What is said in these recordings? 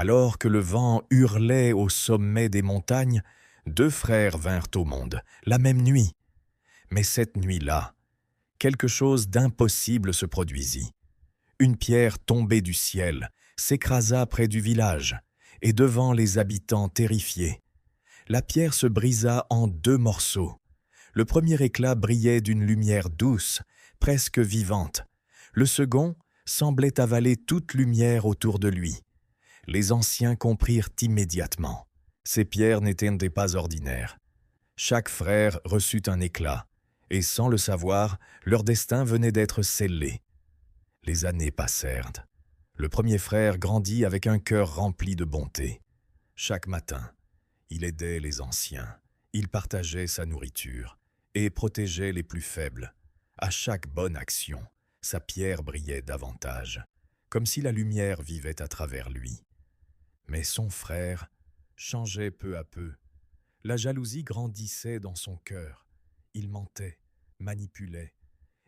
Alors que le vent hurlait au sommet des montagnes, deux frères vinrent au monde, la même nuit. Mais cette nuit-là, quelque chose d'impossible se produisit. Une pierre tombée du ciel s'écrasa près du village, et devant les habitants terrifiés, la pierre se brisa en deux morceaux. Le premier éclat brillait d'une lumière douce, presque vivante. Le second semblait avaler toute lumière autour de lui. Les anciens comprirent immédiatement. Ces pierres n'étaient pas ordinaires. Chaque frère reçut un éclat, et sans le savoir, leur destin venait d'être scellé. Les années passèrent. Le premier frère grandit avec un cœur rempli de bonté. Chaque matin, il aidait les anciens, il partageait sa nourriture et protégeait les plus faibles. À chaque bonne action, sa pierre brillait davantage, comme si la lumière vivait à travers lui. Mais son frère changeait peu à peu. La jalousie grandissait dans son cœur. Il mentait, manipulait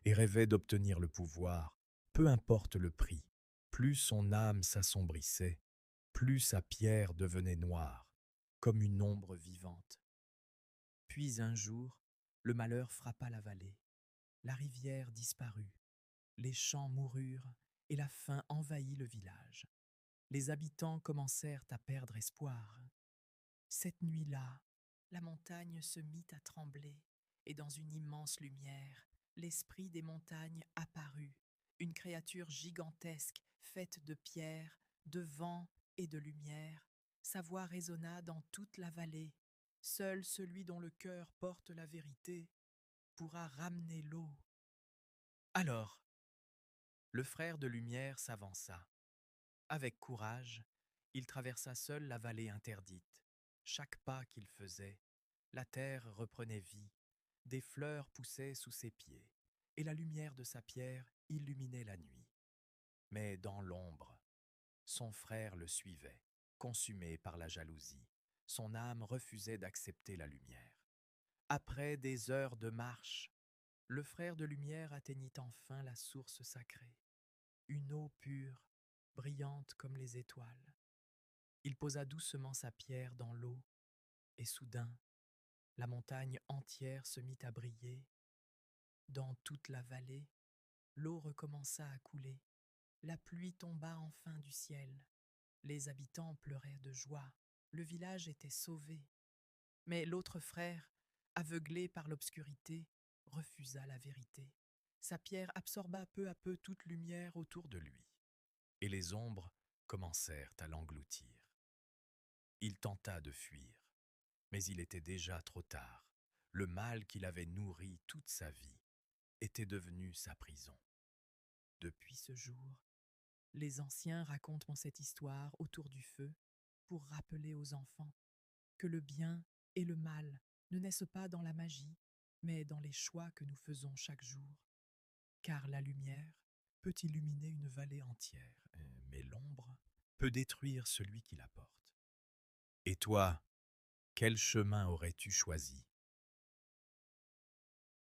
et rêvait d'obtenir le pouvoir, peu importe le prix. Plus son âme s'assombrissait, plus sa pierre devenait noire, comme une ombre vivante. Puis un jour, le malheur frappa la vallée. La rivière disparut, les champs moururent et la faim envahit le village. Les habitants commencèrent à perdre espoir. Cette nuit-là, la montagne se mit à trembler, et dans une immense lumière, l'esprit des montagnes apparut, une créature gigantesque, faite de pierre, de vent et de lumière. Sa voix résonna dans toute la vallée. Seul celui dont le cœur porte la vérité pourra ramener l'eau. Alors, le frère de lumière s'avança. Avec courage, il traversa seul la vallée interdite. Chaque pas qu'il faisait, la terre reprenait vie, des fleurs poussaient sous ses pieds, et la lumière de sa pierre illuminait la nuit. Mais dans l'ombre, son frère le suivait, consumé par la jalousie. Son âme refusait d'accepter la lumière. Après des heures de marche, le frère de lumière atteignit enfin la source sacrée, une eau pure, brillante comme les étoiles. Il posa doucement sa pierre dans l'eau, et soudain, la montagne entière se mit à briller. Dans toute la vallée, l'eau recommença à couler. La pluie tomba enfin du ciel. Les habitants pleuraient de joie. Le village était sauvé. Mais l'autre frère, aveuglé par l'obscurité, refusa la vérité. Sa pierre absorba peu à peu toute lumière autour de lui, et les ombres commencèrent à l'engloutir. Il tenta de fuir, mais il était déjà trop tard. Le mal qu'il avait nourri toute sa vie était devenu sa prison. Depuis ce jour, les anciens racontent cette histoire autour du feu pour rappeler aux enfants que le bien et le mal ne naissent pas dans la magie, mais dans les choix que nous faisons chaque jour. Car la lumière peut illuminer une vallée entière, mais l'ombre peut détruire celui qui la porte. Et toi, quel chemin aurais-tu choisi ?